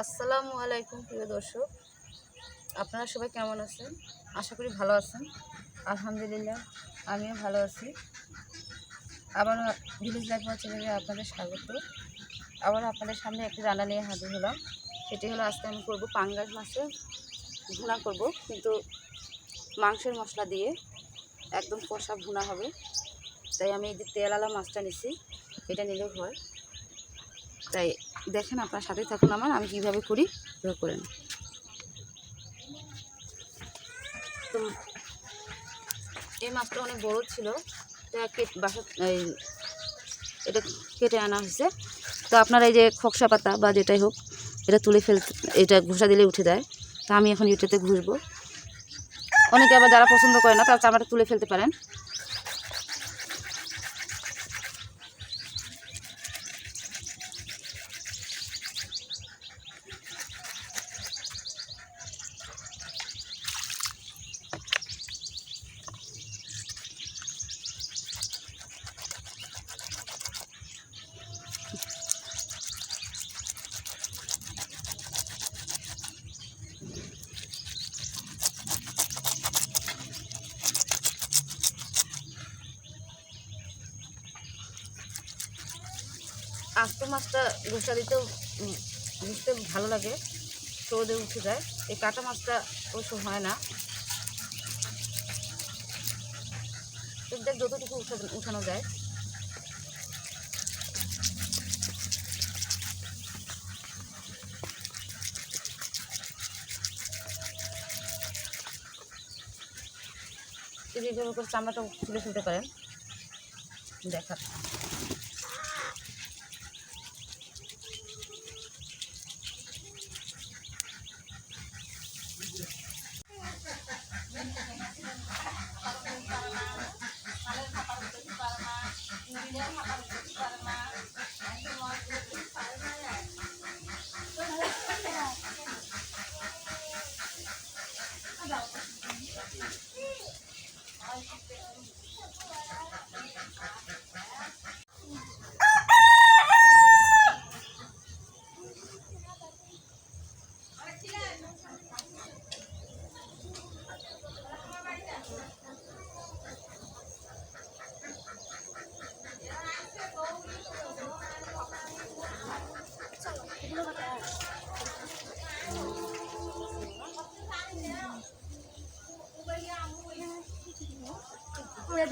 আসসালামু আলাইকুম প্রিয় দর্শক, আপনারা সবাই কেমন আছেন? আশা করি ভালো আছেন। আলহামদুলিল্লাহ আমিও ভালো আছি। আবার ভিলেজ লাইফ চ্যানেলে আপনাদের স্বাগত। আবার আপনাদের সামনে একটি রান্না নিয়ে হাজির হলাম। সেটি হলো আজকে আমি করব পাঙ্গাস মাছের ভুনা করব, কিন্তু মাংসের মশলা দিয়ে একদম কষা ভুনা হবে। তাই আমি এই যে তেলালা মাছটা নিছি, এটা নিলেও হয়। তাই দেখেন, আপনার সাথে থাকুন আমি কীভাবে করি এভাবে করেন। তো এই মাছটা অনেক বড় ছিল, এটা কেটে আনা হয়েছে। তো আপনার এই যে খোকসা পাতা বা যেটাই হোক, এটা তুলে ফেলতে, এটা ঘষা দিলে উঠে যায়। তা আমি এখন এটাতে ঘষবো। অনেকে আবার যারা পছন্দ করে না তারা চামড়াটা তুলে ফেলতে পারেন। আস্ত মাছটা ঘষা দিতেও ঘষতে ভালো লাগে, সহজে উঠে যায়। এই কাটা মাছটা অবশ্য হয় না, যতটুকু উঠানো যায়। যদি এইভাবে করে চামড়াটা তুলে ফেলতে পারেন। দেখা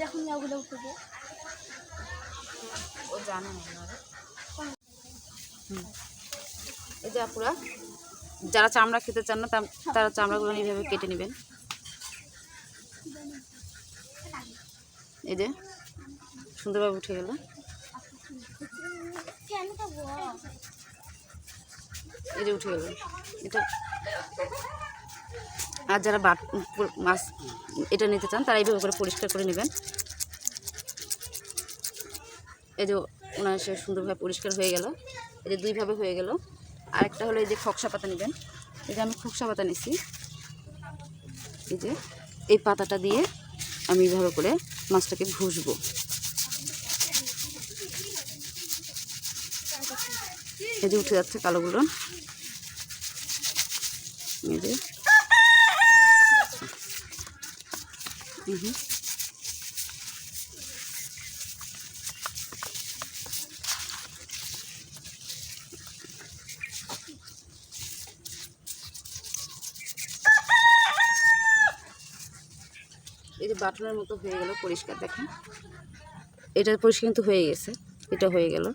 দেখুন ওগুলো উঠবে, ও জানে না। এই যে আপুরা যারা চামড়া খেতে চান না তারা চামড়াগুলো এইভাবে কেটে নেবেন। এই যে সুন্দরভাবে উঠে গেল। এই যে উঠে গেল এটা। আর যারা মাছ এটা নিতে চান তারা এইভাবে করে পরিষ্কার করে নেবেন। এই যে ওনার সে সুন্দরভাবে পরিষ্কার হয়ে গেল। এই যে দুইভাবে হয়ে গেল। আরেকটা হলো এই যে খোকসা পাতা নেবেন। এই যে আমি খোকসা পাতা নিছি। এই যে এই পাতাটা দিয়ে আমি এইভাবে করে মাছটাকে ঘষবো। এই যে উঠে যাচ্ছে কালোগুলো। এই যে এই যে বাটনের মতো হয়ে গেল পরিষ্কার, দেখেন এটা পরিষ্কার কিন্তু হয়ে গেছে। এটা হয়ে গেল।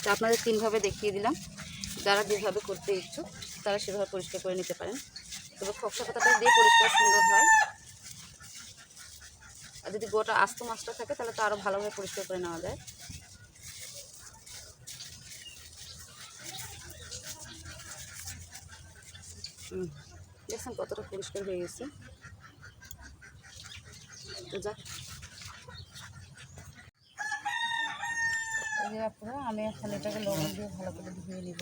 তো আপনাদের তিনভাবে দেখিয়ে দিলাম। যারা যেভাবে করতে ইচ্ছুক তারা সেভাবে পরিষ্কার করে নিতে পারেন। তবে খোকসা পাতাটা দিয়ে পরিষ্কার সুন্দর হয়। আর যদি গোটা আস্ত মাছটা থাকে তাহলে তো আরও ভালোভাবে পরিষ্কার করে নেওয়া যায়। দেখছেন কতটা পরিষ্কার হয়ে গেছে। তো যাক, এই যে আপনারা আমি এখন এটাকে লবণ দিয়ে ভালো করে ধুয়ে নিব।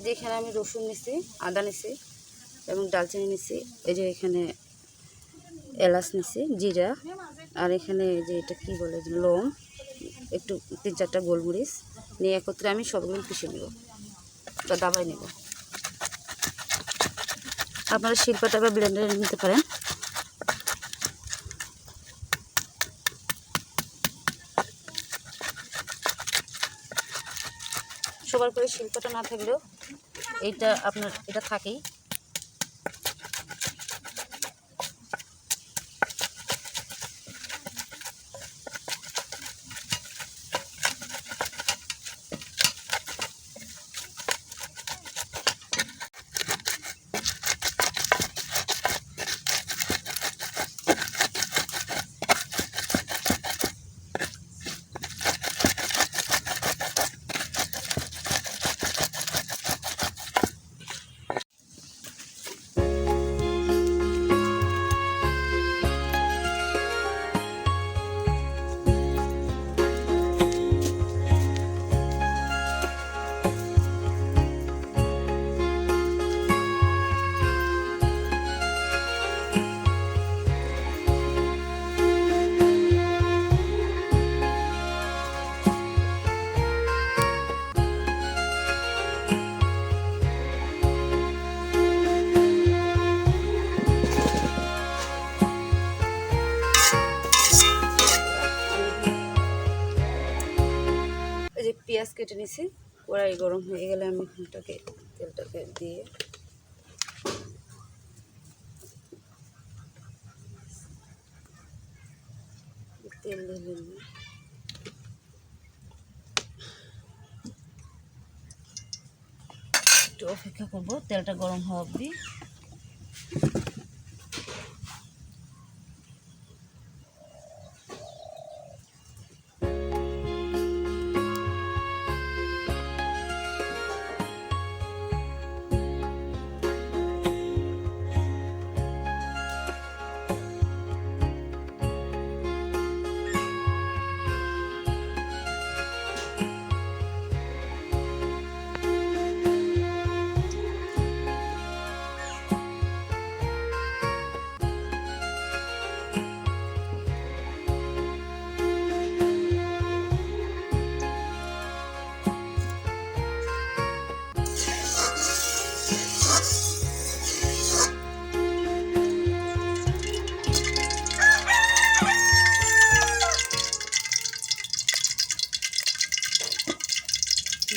যে এখানে আমি রসুন নিছি, আদা নিছি এবং ডালচিনি নিছি, এই যে এখানে এলাচ নিছি, জিরা, আর এখানে যে এটা কি বলে লং, একটু 3-4টা গোলমরিচ নিয়ে একত্রে আমি সবগুলো পিষে নেব বা দাবাই নেব। আপনারা শিলপাটা বা ব্লেন্ডারে নিতে পারেন। সবার করে শিল্পটা না থাকলেও এইটা আপনার এটা থাকেই। এই যে পেঁয়াজ কেটে নিছি, কড়াই গরম হয়ে গেলে আমি তেলটাকে দিয়ে তেল ঢেলে নিই। একটু অপেক্ষা করব তেলটা গরম হওয়া অবধি।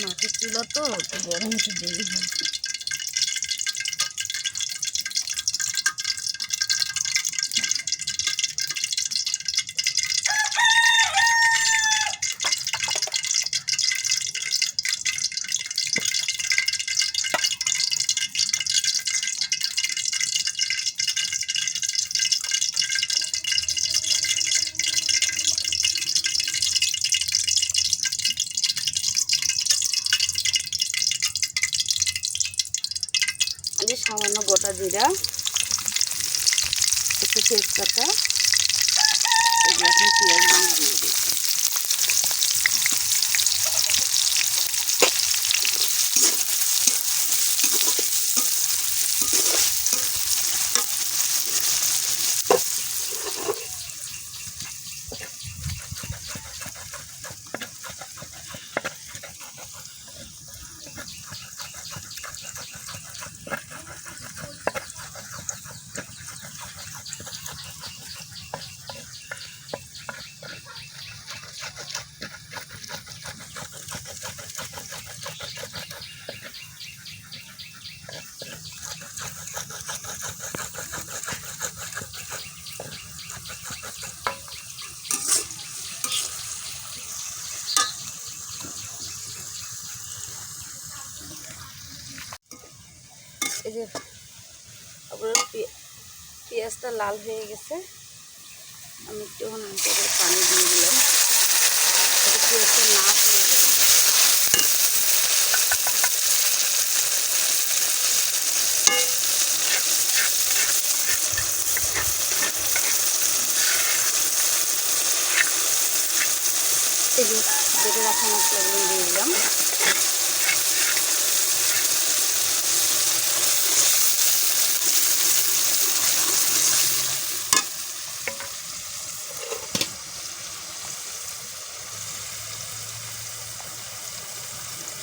মাটির চুলা তো গরম একটু দেরি হয়। যে সামান্য গোটা জিরা, একটু তেজপাতা, এগুলো এখন পেঁয়াজগুলো দিয়ে দিচ্ছি। এই যে আপনার পেঁয়াজটা লাল হয়ে গেছে, আমি একটুখানি পানি দিয়ে দিলাম, পেঁয়াজটা না পুড়ে যাবে। এই যে বেটে রাখা মশলাগুলো দিয়ে দিলাম।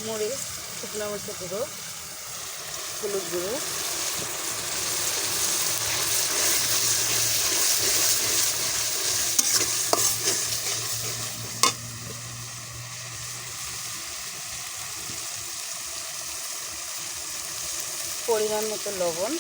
মরিচ, শুকনো মরিচের গুঁড়ো, হলুদ গুঁড়ো, পরিমাণ মতো লবণ,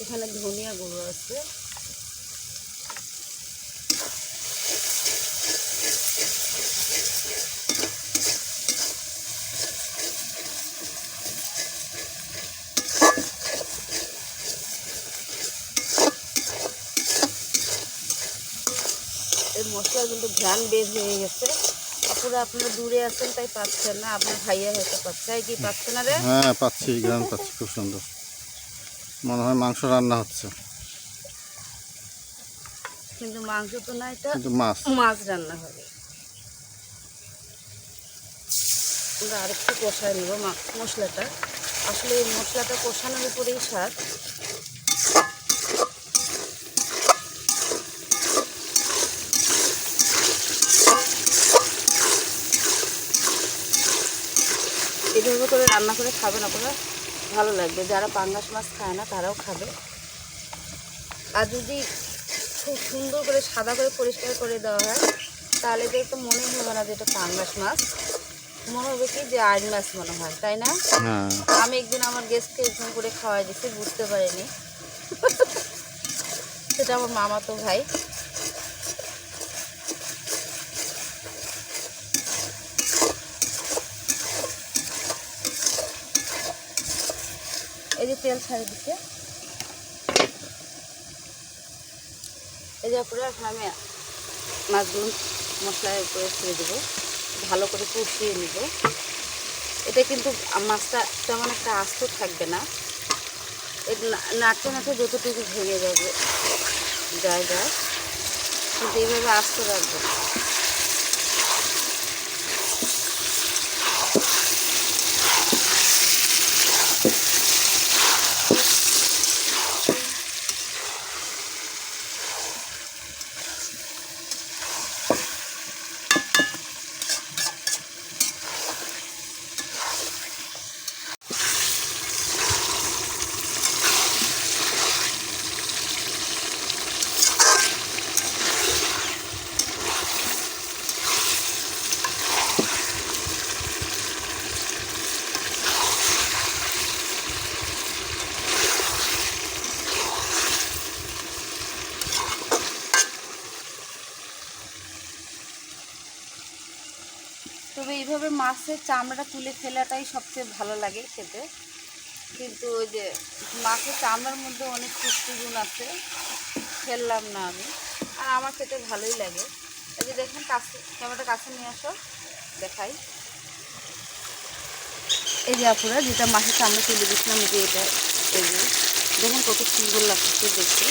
এখানে ধনিয়া গুঁড়ো আছে, এই মশলা কিন্তু ঘ্রাণ বের হয়ে গেছে। আপুরা আপনারা দূরে আছেন তাই পাচ্ছেন না, আপনার ভাইয়া হয়তো পাচ্ছে। কি পাচ্ছে না রে? হ্যাঁ পাচ্ছি, ঘ্রাণ পাচ্ছি, খুব সুন্দর। মনে হয় মাংস রান্না হচ্ছে, কিন্তু মাংস তো না, এটা কিন্তু মাছ মাছ রান্না হবে। আমরা আরেকটু কষায় নেব মশলাটা। আসলে এই মশলাটা কষানোর উপরেই স্বাদ। এইভাবে করে রান্না করে খাবেন আপনারা, ভালো লাগবে। যারা পাঙ্গাস মাছ খায় না তারাও খাবে। আর যদি খুব সুন্দর করে সাদা করে পরিষ্কার করে দেওয়া হয় তাহলে তো একটু মনেই হবে না যে এটা পাঙ্গাস মাছ, মনে হবে কি যে আইন মাছ মনে হয়, তাই না? হ্যাঁ। আমি একদিন আমার গেস্টকে এরকম করে খাওয়াই দিচ্ছি, বুঝতে পারিনি। সেটা আমার মামাতো ভাই। এই যে তেল ছাড়ে দিচ্ছে, এই যে পুরো আমি মাছগুলো মশলার উপরে ছেড়ে দেবো, ভালো করে কষিয়ে নেব। এটা কিন্তু মাছটা তেমন একটা আস্ত থাকবে না, নাড়তে নাড়তে যতটুকু ভেঙে যাবে যায়, কিন্তু এইভাবে আস্ত রাখবো না। তবে এইভাবে মাছের চামড়াটা তুলে ফেলাটাই সবচেয়ে ভালো লাগে খেতে। কিন্তু ওই যে মাছের চামড়ার মধ্যে অনেক পুষ্টিগুণ আছে, ফেললাম না আমি, আর আমার খেতে ভালোই লাগে। এই যে দেখেন, কাছে ক্যামেরাটা কাছে নিয়ে আসো, দেখাই। এই যে আপুরা যেটা মাছের চামড়া তুলে দিচ্ছিলাম, যে এটা, এই যে দেখুন কত সুন্দর লাগছে দেখতে।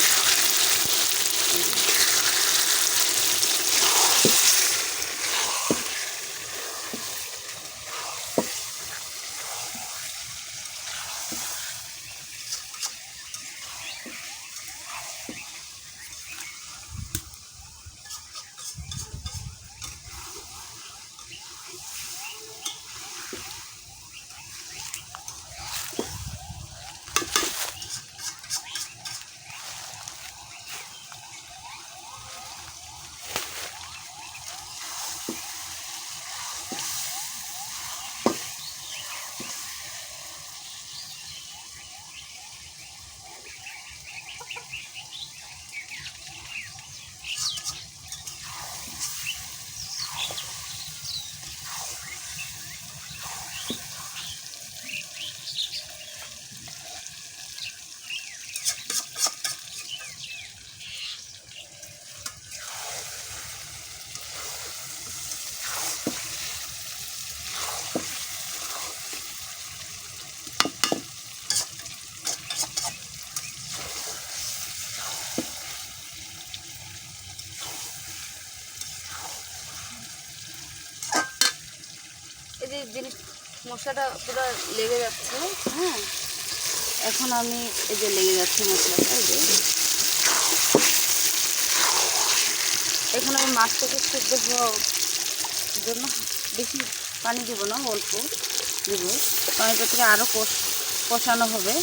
এই যে জিনিস মশলাটা পুরো লেগে যাচ্ছে। হ্যাঁ, এখন আমি এই যে লেগে যাচ্ছে মশলাটা, এই যে এখন আমি মাছটাকে সিদ্ধ হওয়ার জন্য বেশি পানি দেবো না, অল্প দেবো, কারণ এটা থেকে আরও কষানো হবে।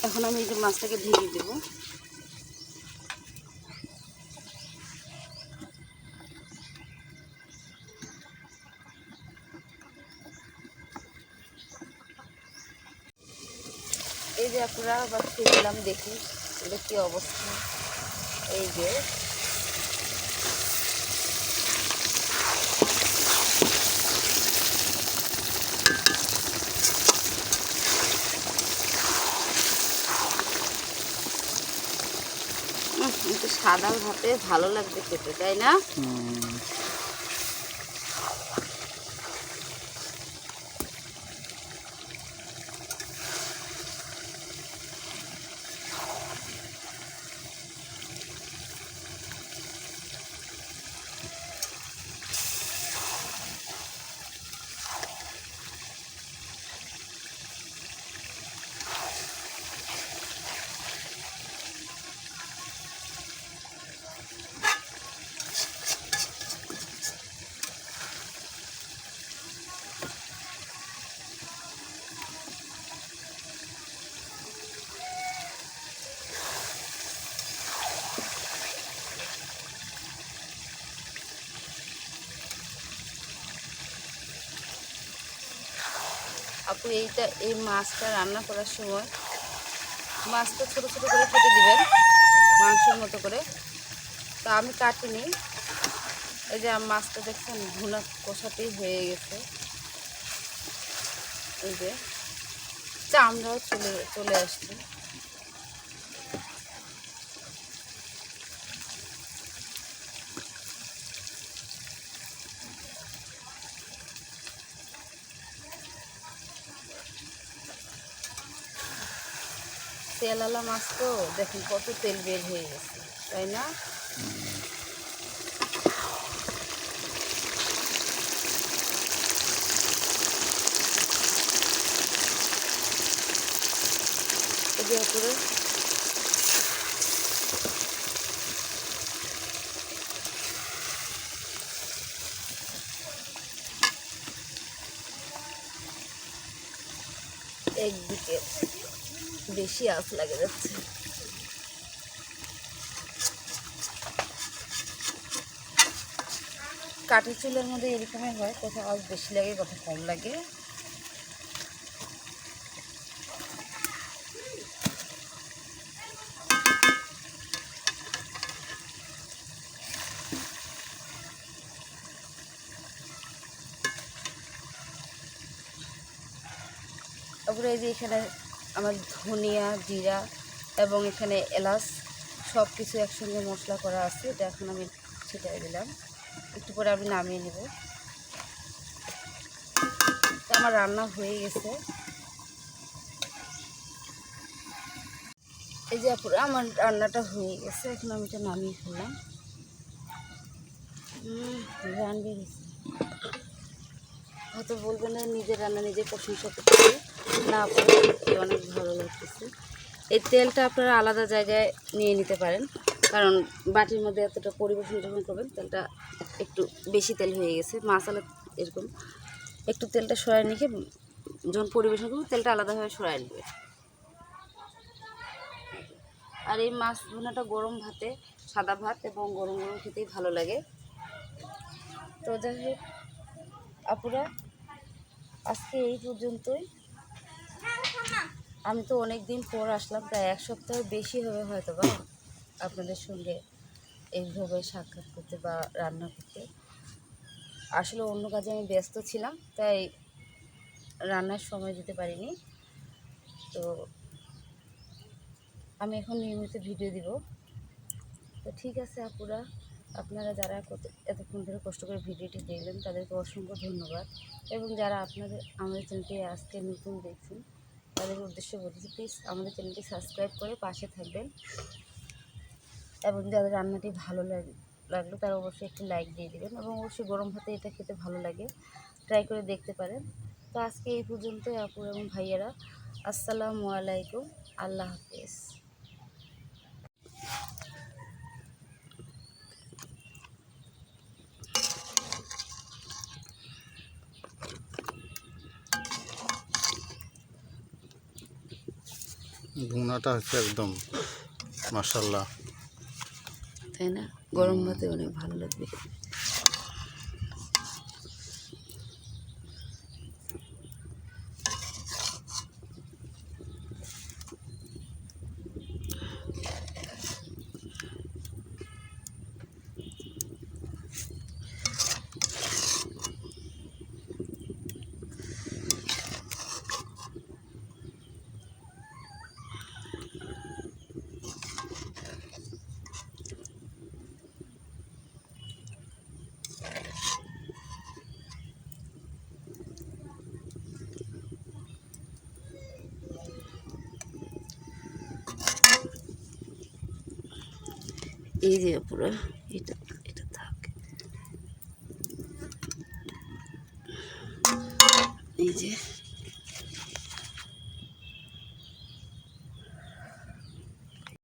এখন আমি এই যে মাছটাকে ঢেকে দেবো। এই যে আপনারা আবার খেলাম, দেখি এটা কী অবস্থা। এই যে কিন্তু সাদা ভাতে ভালো লাগবে খেতে, তাই না? আপু এই মাছটা রান্না করার সময় মাছটা ছোটো ছোটো করে কেটে দিবেন, মাংসের মতো করে। তা আমি কাটিনি। এই যে মাছটা দেখছেন ভুনা কষাতেই হয়ে গেছে। এই যে চামড়াও চলে আসছে। তেলালা মাছ তো দেখুন কত তেল বের হয়ে গেছে, তাই না? এর উপরে একদিকে বেশি আঁচ লাগে যাচ্ছে। কাঠের চুলের মধ্যে এরকমই হয়, কোথাও আঁচ বেশি লাগে, কোথাও কম লাগে। তারপরে এই যে এখানে আমার ধনিয়া, জিরা এবং এখানে এলাচ সব কিছু একসঙ্গে মশলা করা আছে। এটা এখন আমি ছিটাই দিলাম, একটু পরে আমি নামিয়ে নেব। তো আমার রান্না হয়ে গেছে। এই যে পুরো আমার রান্নাটা হয়ে গেছে, এখন আমি এটা নামিয়ে ফেললাম। রান বেরিয়েছে, হয়তো বলবেন না নিজের রান্না নিজে প্রশংসা করতে, না আপনার অনেক ভালো লাগতেছে। এই তেলটা আপনারা আলাদা জায়গায় নিয়ে নিতে পারেন, কারণ বাটির মধ্যে এতটা পরিবেশন যখন করবেন তেলটা একটু বেশি তেল হয়ে গেছে। মশলা এরকম একটু তেলটা সরাই নিয়ে যখন পরিবেশন করবেন তেলটা আলাদাভাবে সরাই নেবে। আর এই মাছ ভুনাটা গরম ভাতে, সাদা ভাত এবং গরম গরম খেতেই ভালো লাগে। তো যাই হোক আপুরা, আজকে এই পর্যন্তই। আমি তো অনেক দিন পর আসলাম, প্রায় এক সপ্তাহের বেশি হবে হয়তো বা আপনাদের সঙ্গে এইভাবে সাক্ষাৎ করতে বা রান্না করতে। আসলে অন্য কাজে আমি ব্যস্ত ছিলাম, তাই রান্নার সময় দিতে পারিনি। তো আমি এখন নিয়মিত ভিডিও দিব। তো ঠিক আছে আপুরা, আপনারা যারা এতক্ষণ ধরে কষ্ট করে ভিডিওটি দেখলেন তাদেরকে অসংখ্য ধন্যবাদ। এবং যারা আমাদের চ্যানেলটি আজকে নতুন দেখছেন তাদের উদ্দেশ্যে বলছি, প্লিজ আমাদের চ্যানেলটি সাবস্ক্রাইব করে পাশে থাকবেন এবং যাদের রান্নাটি ভালো লাগলো তারা অবশ্যই একটি লাইক দিয়ে দেবেন এবং অবশ্যই গরম ভাতে এটা খেতে ভালো লাগে, ট্রাই করে দেখতে পারেন। তো আজকে এই পর্যন্তই আপু এবং ভাইয়েরা, আসসালামু আলাইকুম, আল্লাহ হাফেজ। ভুনাটা হচ্ছে একদম মাশাআল্লাহ। তাই না? গরম ভাতে অনেক ভালো লাগবে। এই যে পুরো এটা এটা থাক, এই যে